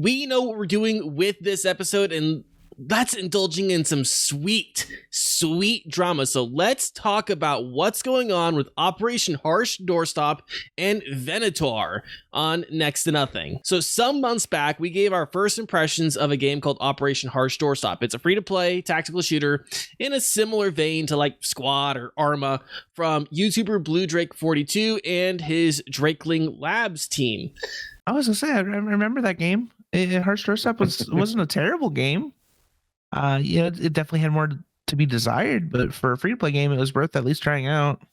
we know what we're doing with this episode, and that's indulging in some sweet drama. So let's talk about what's going on with Operation Harsh Doorstop and Venatur on Next to Nothing. So some months back, we gave our first impressions of a game called Operation Harsh Doorstop. It's a free-to-play tactical shooter in a similar vein to like Squad or Arma from YouTuber Blue Drake 42 and his Drakeling Labs team. I was gonna say, I remember that game. Harsh Doorstop wasn't a terrible game. It definitely had more to be desired, but for a free-to-play game, it was worth at least trying out.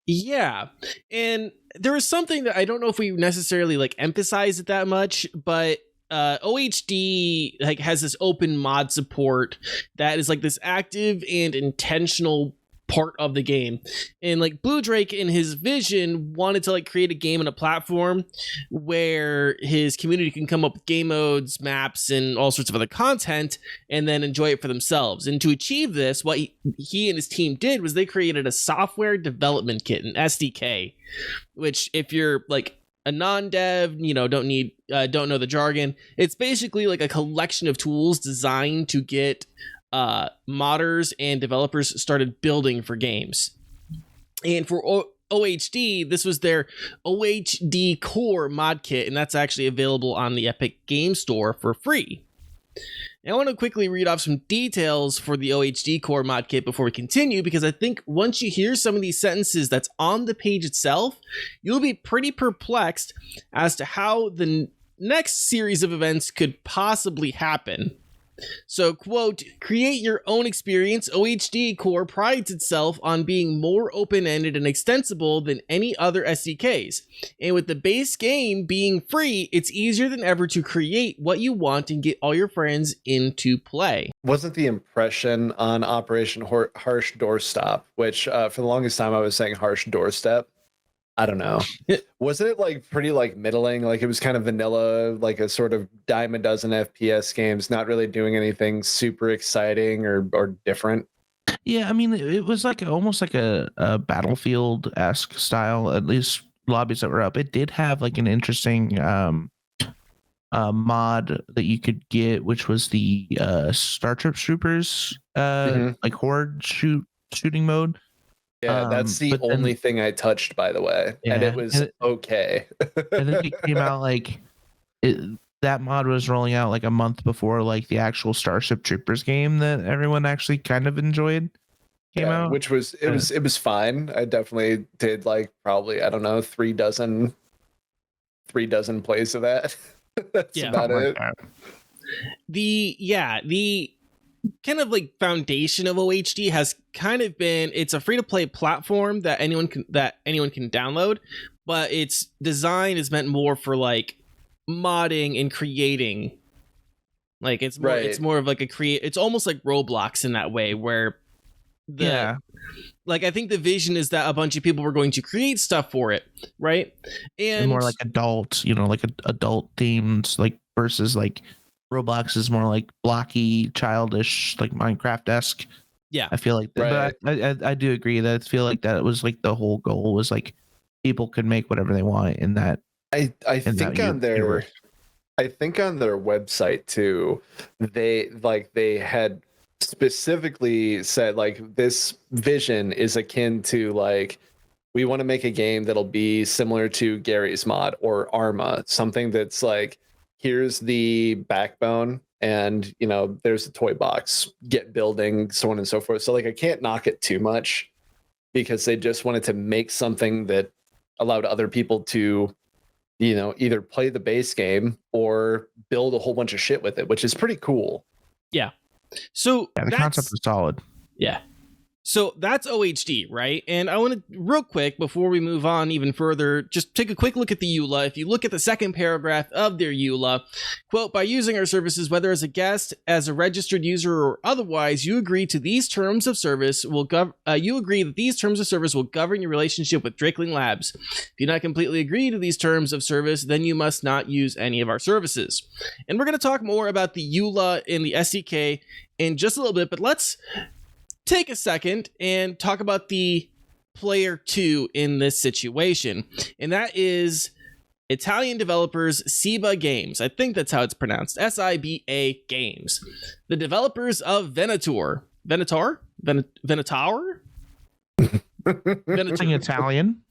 Yeah, and there was something that I don't know if we necessarily like emphasize it that much, but OHD like has this open mod support that is like this active and intentional part of the game. And like Blue Drake in his vision wanted to like create a game and a platform where his community can come up with game modes, maps, and all sorts of other content and then enjoy it for themselves. And to achieve this, what he and his team did was they created a software development kit, an SDK, which if you're like a non-dev, don't know the jargon, it's basically like a collection of tools designed to get modders and developers started building for games. And for OHD, this was their OHD Core mod kit, and that's actually available on the Epic Game Store for free. Now, I want to quickly read off some details for the OHD Core mod kit before we continue, because I think once you hear some of these sentences that's on the page itself, you'll be pretty perplexed as to how the next series of events could possibly happen. So, quote, create your own experience. OHD Core prides itself on being more open-ended and extensible than any other SDKs. And with the base game being free, it's easier than ever to create what you want and get all your friends into play. Wasn't the impression on Operation Harsh Doorstop, which for the longest time I was saying Harsh Doorstep. I don't know. Wasn't it like pretty like middling? Like it was kind of vanilla, like a sort of dime a dozen FPS games, not really doing anything super exciting or different. Yeah, I mean, it was like almost like a Battlefield-esque style, at least lobbies that were up. It did have like an interesting mod that you could get, which was the Starship Troopers like horde shooting mode. Yeah, that's the only thing I touched, by the way, and it was okay. I think it came out like that mod was rolling out like a month before like the actual Starship Troopers game that everyone actually kind of enjoyed came out, which was it was fine. I definitely did like probably I don't know 3 dozen plays of that. That's about it. Like The kind of like foundation of OHD has kind of been, it's a free-to-play platform that anyone can download, but its design is meant more for like modding and creating. Like it's more of like it's almost like Roblox in that way, where like I think the vision is that a bunch of people were going to create stuff for it, right? And more like adult, like adult themes, like versus like Roblox is more like blocky, childish, like Minecraft-esque. Yeah, I feel like, but I do agree that I feel like that was like the whole goal was like people could make whatever they want in that. I think on their website too, they had specifically said like this vision is akin to like we want to make a game that'll be similar to Gary's mod or Arma, something that's like, here's the backbone and there's the toy box, get building, so on and so forth. So like I can't knock it too much because they just wanted to make something that allowed other people to either play the base game or build a whole bunch of shit with it, which is pretty cool. Yeah. So the concept is solid. Yeah. So that's OHD, right? And I want to, real quick, before we move on even further, just take a quick look at the EULA. If you look at the second paragraph of their EULA, quote, by using our services, whether as a guest, as a registered user, or otherwise, you agree to these terms of service you agree that these terms of service will govern your relationship with Drakeling Labs. If you do not completely agree to these terms of service, then you must not use any of our services. And we're going to talk more about the EULA and the SDK in just a little bit, but let's take a second and talk about the player 2 in this situation. And that is Italian developers Siba Games. I think that's how it's pronounced. SIBA Games. The developers of Venatur. Venator? Venatur? Something Italian.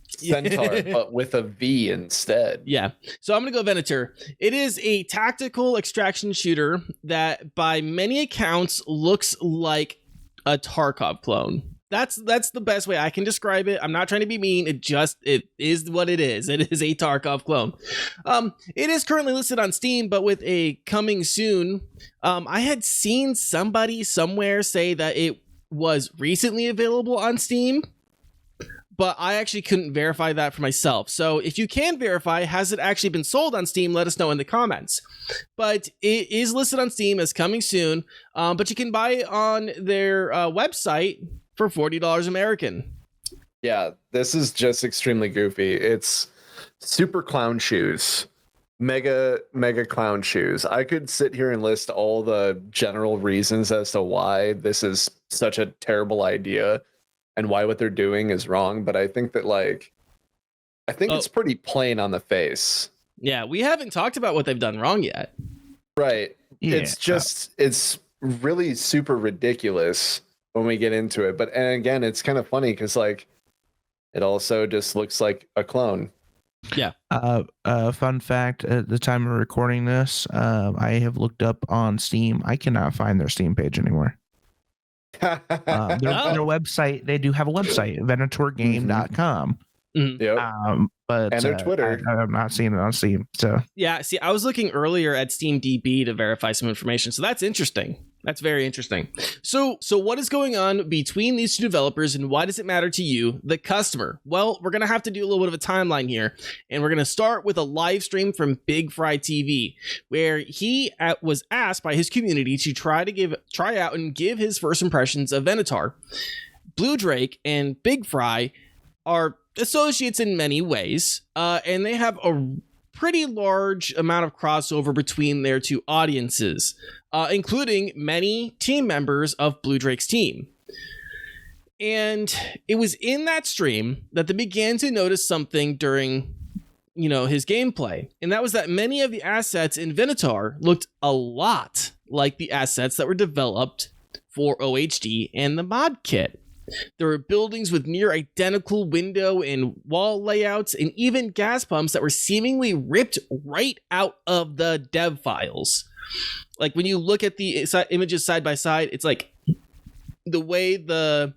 Centaur, but with a V instead. Yeah. So I'm going to go Venatur. It is a tactical extraction shooter that by many accounts looks like a Tarkov clone. That's the best way I can describe it. I'm not trying to be mean. It is what it is. It is a Tarkov clone. It is currently listed on Steam, but with a coming soon, I had seen somebody somewhere say that it was recently available on Steam, but I actually couldn't verify that for myself. So if you can verify, has it actually been sold on Steam? Let us know in the comments. But it is listed on Steam as coming soon, but you can buy it on their website for $40 American. Yeah, this is just extremely goofy. It's super clown shoes. Mega clown shoes. I could sit here and list all the general reasons as to why this is such a terrible idea and why what they're doing is wrong, but I think that it's pretty plain on the face. Yeah, we haven't talked about what they've done wrong yet. Right. Yeah. It's really super ridiculous when we get into it. And again, it's kind of funny because like it also just looks like a clone. Yeah. Fun fact: at the time of recording this, I have looked up on Steam. I cannot find their Steam page anymore. Their website, they do have a website, venaturgame.com. Yep. But and their Twitter. I'm not seeing it on Steam. So yeah, see, I was looking earlier at SteamDB to verify some information. So that's interesting. That's very interesting. So what is going on between these two developers and why does it matter to you, the customer? Well, we're going to have to do a little bit of a timeline here. And we're going to start with a live stream from Big Fry TV, where he was asked by his community to try out and give his first impressions of Venatur. Blue Drake and Big Fry are associates in many ways, and they have a pretty large amount of crossover between their two audiences, including many team members of Blue Drake's team. And it was in that stream that they began to notice something during, his gameplay. And that was that many of the assets in Venatur looked a lot like the assets that were developed for OHD and the mod kit. There were buildings with near identical window and wall layouts, and even gas pumps that were seemingly ripped right out of the dev files. Like when you look at the images side by side, it's like the way the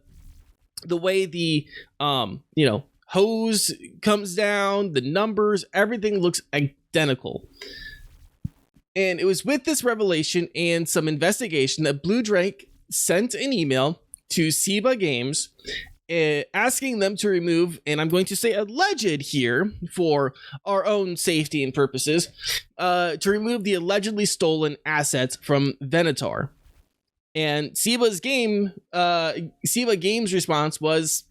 hose comes down, the numbers, everything looks identical. And it was with this revelation and some investigation that Blue Drake sent an email to Siba Games asking them to remove, and I'm going to say alleged here for our own safety and purposes, to remove the allegedly stolen assets from Venatur. And Siba Games' response was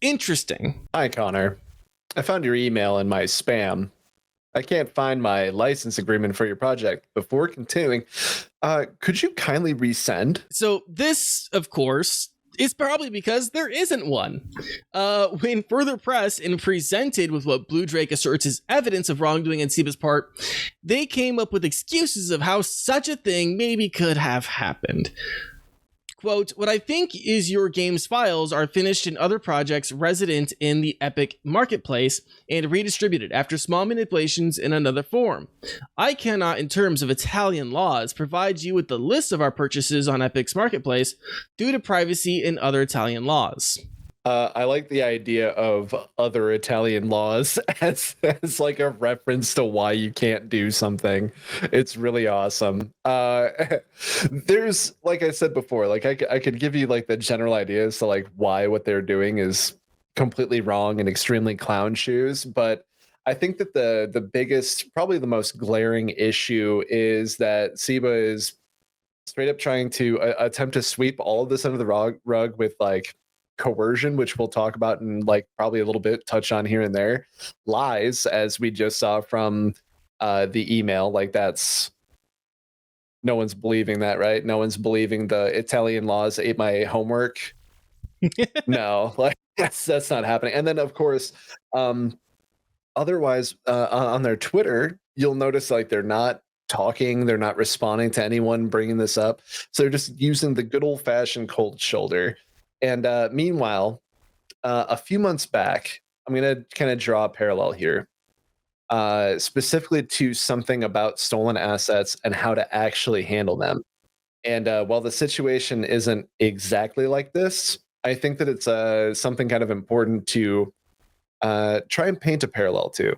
interesting. Hi, Connor. I found your email in my spam. I can't find my license agreement for your project. Before continuing, could you kindly resend? So this, of course, is probably because there isn't one. When further pressed and presented with what Blue Drake asserts is evidence of wrongdoing on Siba's part, they came up with excuses of how such a thing maybe could have happened. Quote, what I think is your game's files are finished in other projects resident in the Epic marketplace and redistributed after small manipulations in another form. I cannot, in terms of Italian laws, provide you with the list of our purchases on Epic's marketplace due to privacy and other Italian laws. I like the idea of other Italian laws as like a reference to why you can't do something. It's really awesome. There's, like I said before, like I could give you like the general ideas to like why what they're doing is completely wrong and extremely clown shoes, but I think that the biggest, probably the most glaring issue is that Siba is straight up trying to attempt to sweep all of this under the rug with like coercion, which we'll talk about and like probably a little bit touch on here and there, lies, as we just saw from the email. Like that's, no one's believing that, right? No one's believing the Italian laws ate my homework. No, like that's not happening. And then of course otherwise, on their Twitter, you'll notice like they're not talking, they're not responding to anyone bringing this up. So they're just using the good old fashioned cold shoulder. And meanwhile, a few months back, I'm going to kind of draw a parallel here, specifically to something about stolen assets and how to actually handle them. And while the situation isn't exactly like this, I think that it's something kind of important to try and paint a parallel to.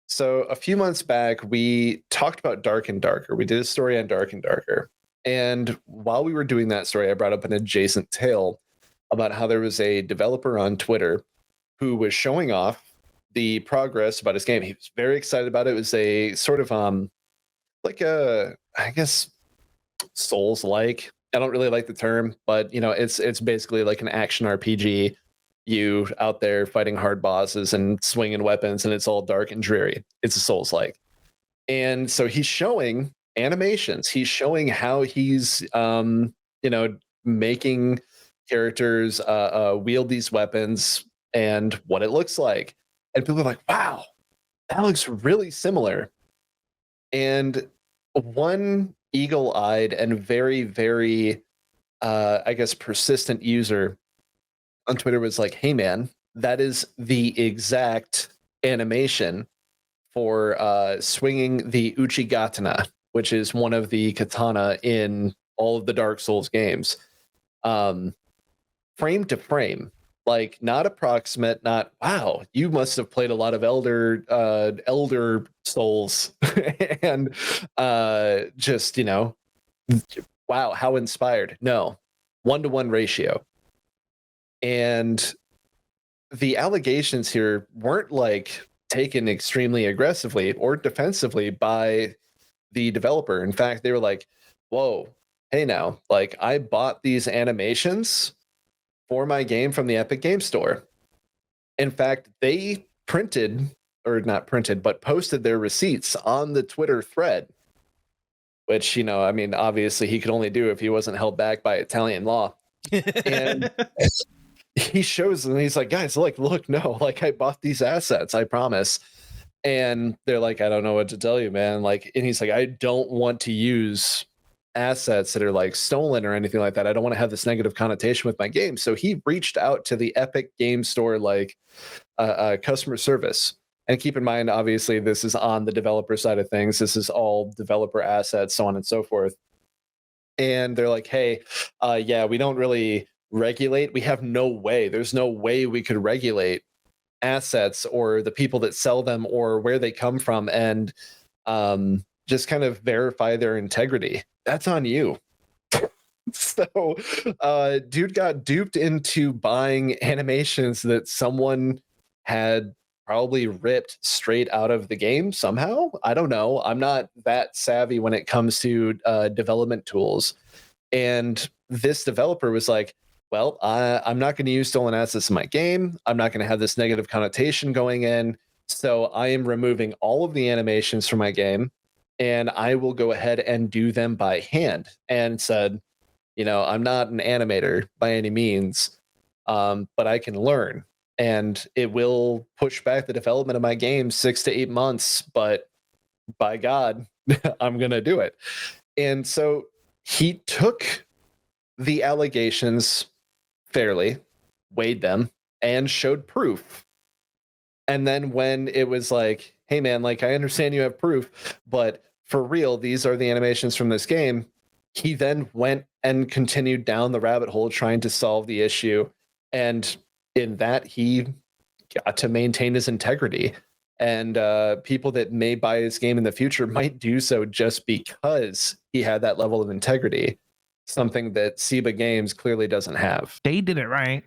So a few months back, we talked about Dark and Darker. We did a story on Dark and Darker. And while we were doing that story, I brought up an adjacent tale about how there was a developer on Twitter who was showing off the progress about his game. He was very excited about it. It was a sort of like a, I guess, Souls like. I don't really like the term, but it's basically like an action RPG. You out there fighting hard bosses and swinging weapons, and it's all dark and dreary. It's a Souls like. And so he's showing animations. He's showing how he's making characters wield these weapons and what it looks like. And people are like, wow, that looks really similar. And one eagle-eyed and very, very, I guess, persistent user on Twitter was like, hey, man, that is the exact animation for swinging the Uchigatana, which is one of the katana in all of the Dark Souls games. Frame to frame, like not approximate, not wow, you must have played a lot of elder Souls and just wow, how inspired. No, 1-to-1 ratio. And the allegations here weren't like taken extremely aggressively or defensively by the developer. In fact, they were like, whoa, hey now, like I bought these animations for my game from the Epic Game Store. In fact, they posted their receipts on the Twitter thread, which, obviously he could only do if he wasn't held back by Italian law. And he shows them, he's like, guys, look, no, like I bought these assets, I promise. And they're like, I don't know what to tell you, man. And he's like, I don't want to use assets that are like stolen or anything like that. I don't want to have this negative connotation with my game. So he reached out to the Epic Game Store, customer service. And keep in mind, obviously, this is on the developer side of things. This is all developer assets, so on and so forth. And they're like, hey, yeah, we don't really regulate. We have no way. There's no way we could regulate assets or the people that sell them or where they come from and just kind of verify their integrity. That's on you. So dude got duped into buying animations that someone had probably ripped straight out of the game somehow. I don't know. I'm not that savvy when it comes to development tools. And this developer was like, well, I'm not going to use stolen assets in my game. I'm not going to have this negative connotation going in. So I am removing all of the animations from my game, and I will go ahead and do them by hand. And said, I'm not an animator by any means, but I can learn. And it will push back the development of my game 6 to 8 months, but by God, I'm going to do it. And so he took the allegations fairly, weighed them, and showed proof. And then when it was like, hey man, like I understand you have proof, but for real, these are the animations from this game, he then went and continued down the rabbit hole trying to solve the issue. And in that, he got to maintain his integrity. And people that may buy his game in the future might do so just because he had that level of integrity. Something that Seba Games clearly doesn't have. They did it right?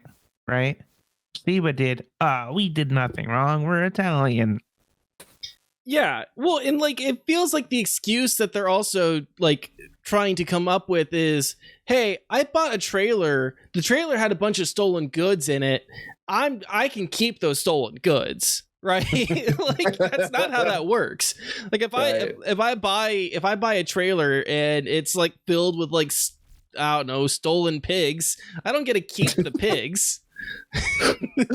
Seba did. We did nothing wrong. We're Italian. Yeah, well, and it feels like the excuse that they're also trying to come up with is, hey, I bought a trailer. The trailer had a bunch of stolen goods in it. I can keep those stolen goods. Right? That's not how that works. If I buy a trailer and it's filled with I don't know, stolen pigs, I don't get to keep the pigs.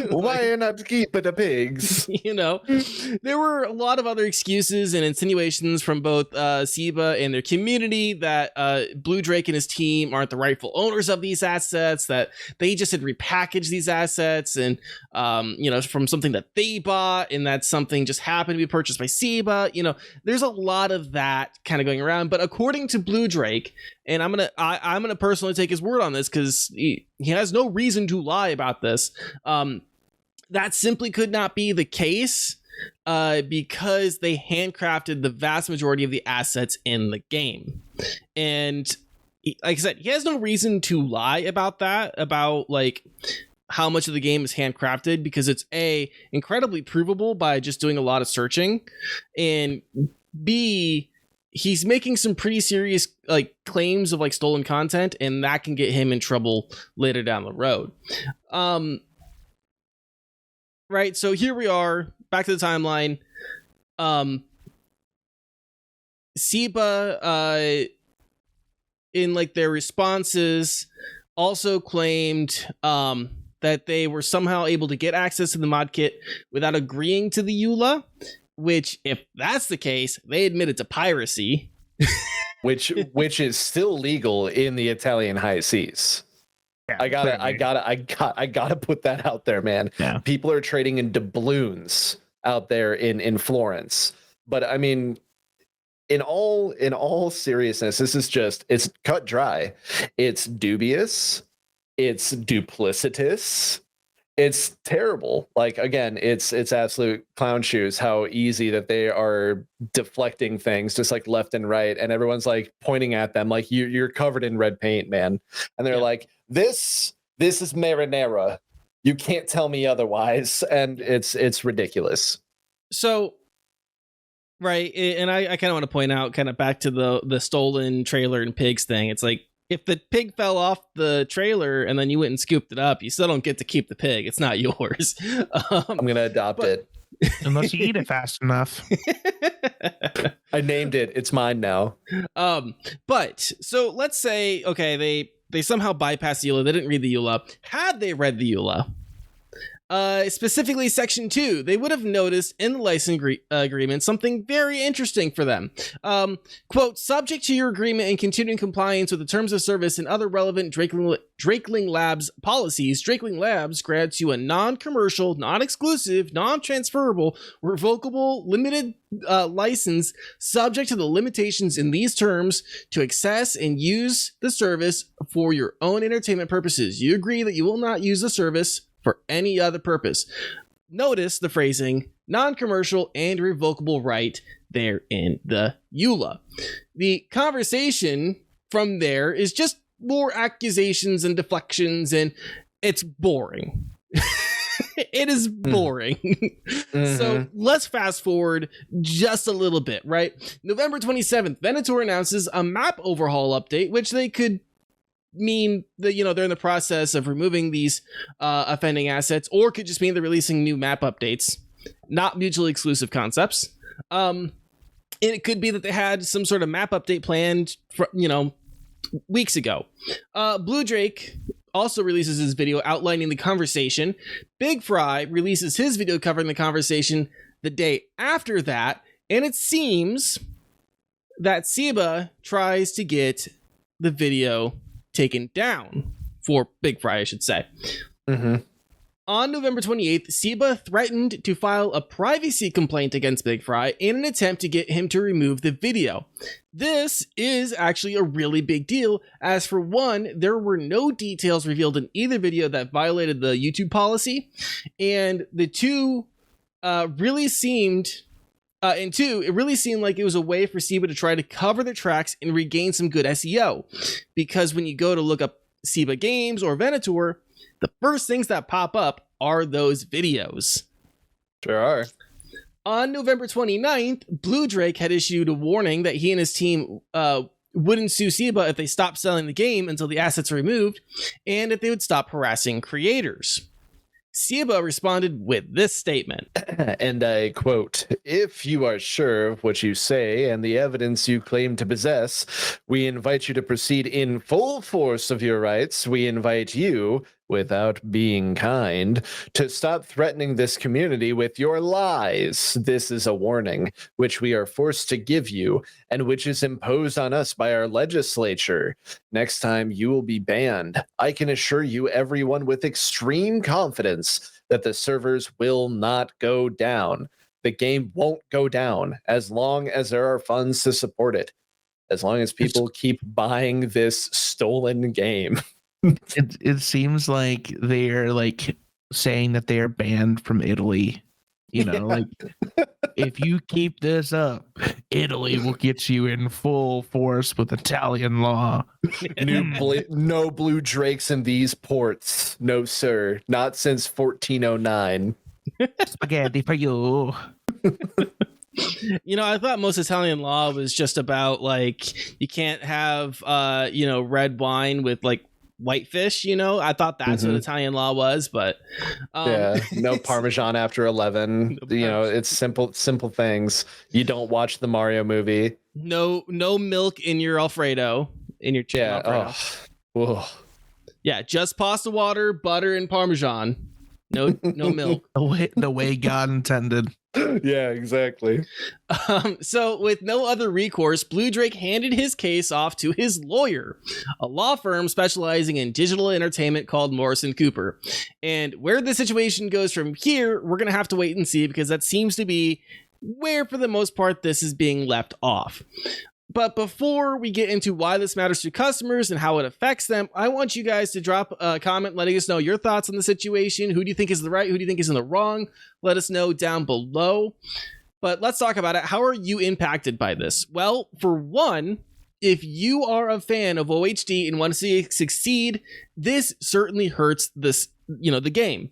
Why not keep the pigs? You know, there were a lot of other excuses and insinuations from both Seba and their community that Blue Drake and his team aren't the rightful owners of these assets, that they just had repackaged these assets and, you know, from something that they bought, and that something just happened to be purchased by Seba. You know, there's a lot of that kind of going around. But according to Blue Drake, and I'm gonna personally take his word on this because he has no reason to lie about this. That simply could not be the case because they handcrafted the vast majority of the assets in the game. And like I said, he has no reason to lie about that, about like how much of the game is handcrafted, because it's A, incredibly provable by just doing a lot of searching, and B, he's making some pretty serious like claims of like stolen content, and that can get him in trouble later down the road. Right, so here we are, back to the timeline. Seba, in like their responses, also claimed that they were somehow able to get access to the mod kit without agreeing to the EULA, which, if that's the case, they admitted to piracy. which is still legal in the Italian high seas. Yeah, I gotta put that out there, man. Yeah. People are trading in doubloons out there in Florence. But I mean, in all seriousness, this is just, it's cut dry. It's dubious. It's duplicitous. It's terrible. Like, again, it's absolute clown shoes how easy that they are deflecting things just like left and right, and everyone's like pointing at them like you're covered in red paint, man. And they're like, this is marinara. You can't tell me otherwise. And it's ridiculous. So, right, and I kind of want to point out, kind of back to the stolen trailer and pigs thing. It's like, if the pig fell off the trailer and then you went and scooped it up, you still don't get to keep the pig. It's not yours. I'm gonna adopt it unless you eat it fast enough. I named it. It's mine now. But so let's say, okay, they somehow bypassed the EULA. They didn't read the EULA. Had they read the EULA, specifically section 2, they would have noticed in the license agreement something very interesting for them. Quote, subject to your agreement and continuing compliance with the terms of service and other relevant Drakeling Labs policies, Drakeling Labs grants you a non-commercial, non-exclusive, non-transferable, revocable, limited license subject to the limitations in these terms to access and use the service for your own entertainment purposes. You agree that you will not use the service for any other purpose. Notice the phrasing non-commercial and revocable right there in the EULA. The conversation from there is just more accusations and deflections, and it's boring. It is boring. Mm-hmm. So let's fast forward just a little bit, right? November 27th, Venatur announces a map overhaul update, which they could mean that, you know, they're in the process of removing these offending assets, or could just mean they're releasing new map updates, not mutually exclusive concepts. And it could be that they had some sort of map update planned for, you know, weeks ago. Blue Drake also releases his video outlining the conversation. Big Fry releases his video covering the conversation the day after that, and it seems that Seba tries to get the video taken down for Big Fry, I should say. Mm-hmm. On November 28th, Seba threatened to file a privacy complaint against Big Fry in an attempt to get him to remove the video. This is actually a really big deal, as for one, there were no details revealed in either video that violated the YouTube policy, and the two really seemed like it was a way for Seba to try to cover the tracks and regain some good SEO. Because when you go to look up Seba Games or Venatur, the first things that pop up are those videos. Sure are. On November 29th, Blue Drake had issued a warning that he and his team wouldn't sue Seba if they stopped selling the game until the assets were removed, and if they would stop harassing creators. Seba responded with this statement. And I quote, "If you are sure of what you say and the evidence you claim to possess, we invite you to proceed in full force of your rights. We invite you, without being kind, to stop threatening this community with your lies. This is a warning, which we are forced to give you, and which is imposed on us by our legislature. Next time, you will be banned. I can assure you, everyone, with extreme confidence, that the servers will not go down. The game won't go down as long as there are funds to support it. As long as people keep buying this stolen game. It seems like they're like saying that they are banned from Italy. You know, like if you keep this up, Italy will get you in full force with Italian law. No blue drakes in these ports. No, sir. Not since 1409. Spaghetti for you. You know, I thought most Italian law was just about like you can't have red wine with like whitefish, you know. I thought that's what Italian law was, but no Parmesan after 11. It's simple things. You don't watch the Mario movie. No milk in your Alfredo, in your chicken Alfredo. Yeah, just pasta water, butter, and Parmesan. No milk. The way God intended. Yeah, exactly. So with no other recourse, Blue Drake handed his case off to his lawyer, a law firm specializing in digital entertainment called Morrison Cooper. And where the situation goes from here, we're going to have to wait and see, because that seems to be where, for the most part, this is being left off. But before we get into why this matters to customers and how it affects them, I want you guys to drop a comment letting us know your thoughts on the situation. Who do you think is the right? Who do you think is in the wrong? Let us know down below. But let's talk about it. How are you impacted by this? Well, for one, if you are a fan of OHD and want to see it succeed, this certainly hurts the game.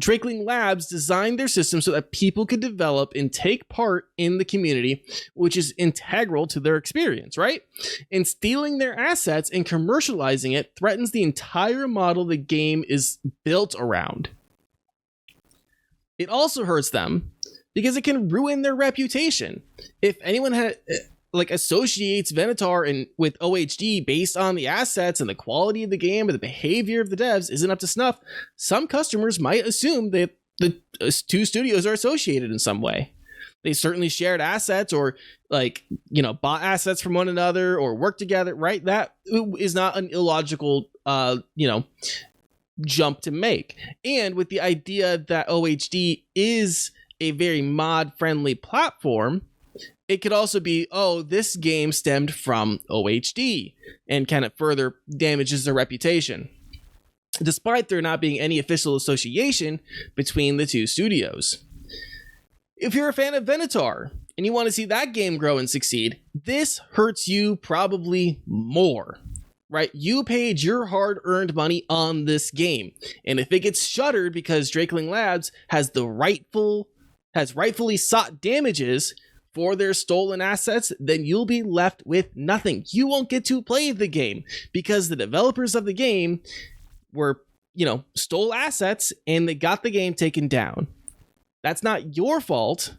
Drakeling Labs designed their system so that people could develop and take part in the community, which is integral to their experience, right? And stealing their assets and commercializing it threatens the entire model the game is built around. It also hurts them because it can ruin their reputation. If anyone associates Venatur with OHD based on the assets and the quality of the game or the behavior of the devs isn't up to snuff, some customers might assume that the two studios are associated in some way. They certainly shared assets or bought assets from one another or worked together, right? That is not an illogical jump to make. And with the idea that OHD is a very mod-friendly platform, it could also be, this game stemmed from OHD and kind of further damages their reputation, despite there not being any official association between the two studios. If you're a fan of Venatur and you want to see that game grow and succeed, this hurts you probably more, right? You paid your hard-earned money on this game, and if it gets shuttered because Drakeling Labs has rightfully sought damages for their stolen assets, then you'll be left with nothing. You won't get to play the game because the developers of the game stole assets and they got the game taken down. That's not your fault.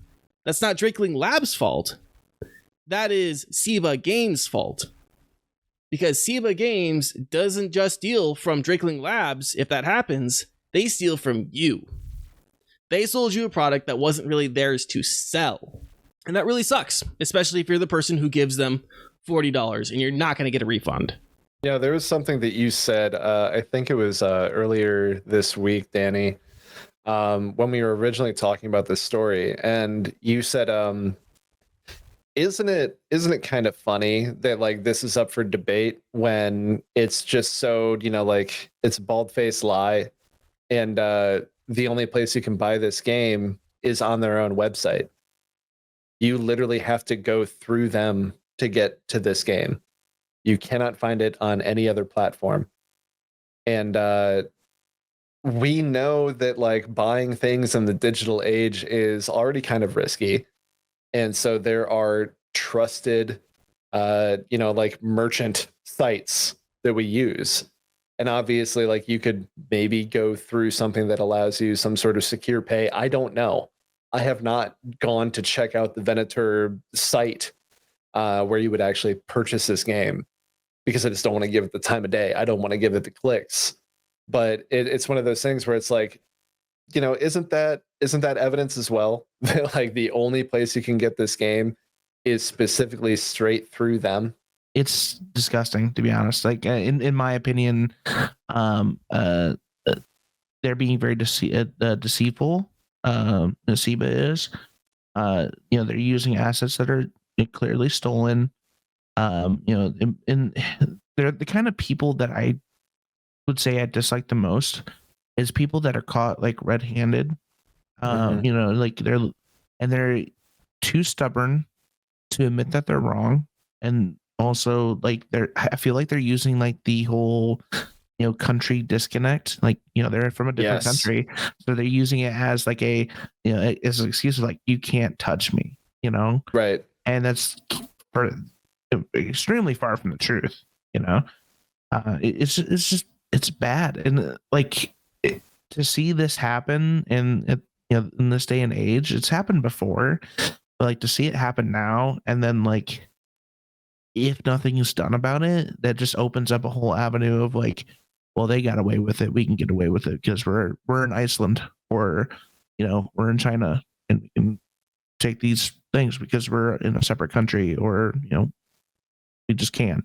That's not Drakeling Labs' fault. That is Seba Games' fault. Because Seba Games doesn't just steal from Drakeling Labs. If that happens, they steal from you. They sold you a product that wasn't really theirs to sell. And that really sucks, especially if you're the person who gives them $40 and you're not going to get a refund. Yeah, there was something that you said, I think it was earlier this week, Danny, when we were originally talking about this story. And you said, isn't it kind of funny that this is up for debate when it's just so, it's a bald-faced lie. And the only place you can buy this game is on their own website. You literally have to go through them to get to this game. You cannot find it on any other platform. And we know that buying things in the digital age is already kind of risky. And so there are trusted, merchant sites that we use. And obviously, you could maybe go through something that allows you some sort of secure pay. I don't know. I have not gone to check out the Venatur site where you would actually purchase this game. because I just don't want to give it the time of day. I don't want to give it the clicks. But it's one of those things where it's like, isn't that evidence as well that like the only place you can get this game is specifically straight through them? It's disgusting, to be honest. Like in my opinion, they're being very deceitful. Nasiba is, they're using assets that are clearly stolen. And they're the kind of people that I would say I dislike the most is people that are caught like red-handed. Like they're too stubborn to admit that they're wrong, and also like I feel like they're using like the whole country disconnect, like they're from a different country, so they're using it as like a as an excuse of like, you can't touch me, right? And that's extremely far from the truth. It's bad, and to see this happen in this day and age, it's happened before, but like to see it happen now, and then like if nothing is done about it, that just opens up a whole avenue of like, well, they got away with it, we can get away with it because we're in Iceland, or we're in China, and we can take these things because we're in a separate country, or we just can.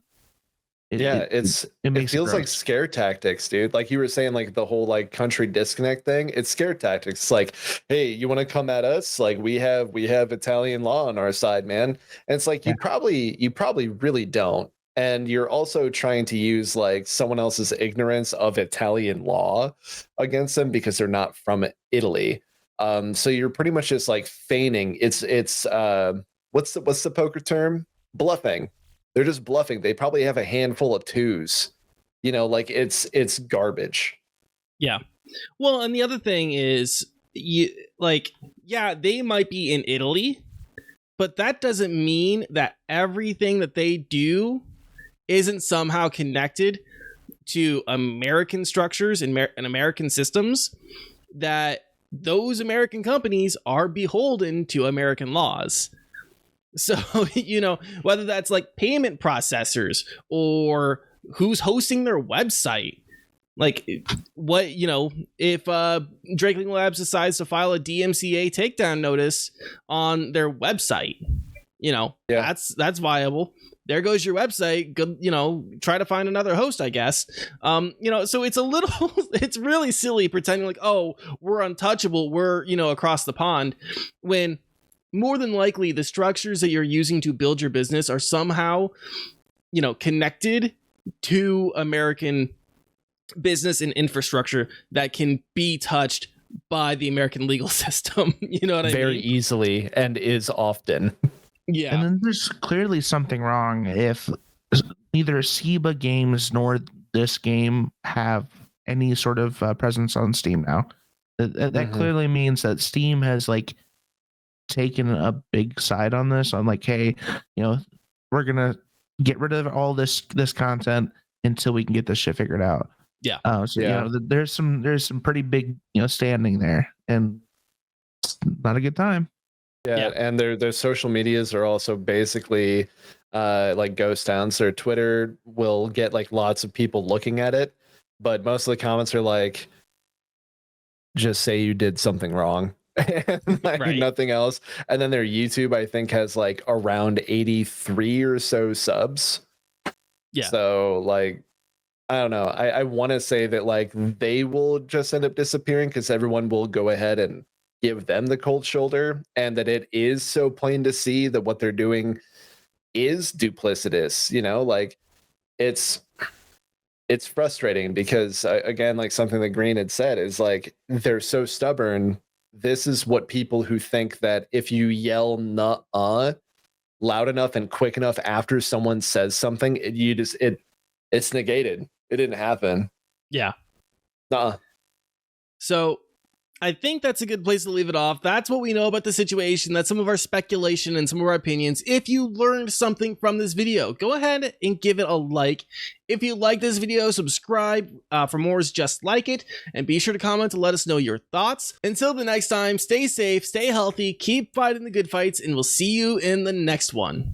It feels like scare tactics, dude. Like you were saying, like the whole like country disconnect thing. It's scare tactics. It's like, hey, you want to come at us? Like we have Italian law on our side, man. And it's like you probably really don't. And you're also trying to use like someone else's ignorance of Italian law against them because they're not from Italy. So you're pretty much just like feigning. It's what's the poker term? Bluffing. They're just bluffing. They probably have a handful of twos. Like it's garbage. Yeah. Well, and the other thing is, they might be in Italy, but that doesn't mean that everything that they do isn't somehow connected to American structures and American systems, that those American companies are beholden to American laws. So, whether that's like payment processors or who's hosting their website, like what, if Drakeling Labs decides to file a DMCA takedown notice on their website, that's viable. There goes your website. Good, try to find another host, I guess. So it's it's really silly pretending like, oh, we're untouchable, we're, across the pond, when more than likely the structures that you're using to build your business are somehow, connected to American business and infrastructure that can be touched by the American legal system. You know what I mean? Very easily, and is often. Yeah. And then there's clearly something wrong if neither SIBA games nor this game have any sort of presence on Steam now. That clearly means that Steam has like taken a big side on this. I'm like, hey, we're gonna get rid of all this content until we can get this shit figured out. Yeah. There's some pretty big standing there, and it's not a good time. Yeah, and their social medias are also basically like ghost towns. Their Twitter will get like lots of people looking at it, but most of the comments are like, just say you did something wrong. Like nothing else. And then their YouTube, I think, has like around 83 or so subs. Yeah. So like, I don't know. I want to say that like they will just end up disappearing because everyone will go ahead and give them the cold shoulder, and that it is so plain to see that what they're doing is duplicitous. Like it's frustrating because again, like something that Green had said is like, they're so stubborn. This is what people who think that if you yell "nuh-uh" loud enough and quick enough after someone says something, it's negated. It didn't happen. Yeah. Nuh-uh. So I think that's a good place to leave it off. That's what we know about the situation. That's some of our speculation and some of our opinions. If you learned something from this video, go ahead and give it a like. If you like this video, subscribe for more just like it, and be sure to comment to let us know your thoughts. Until the next time, stay safe, stay healthy, keep fighting the good fights, and we'll see you in the next one.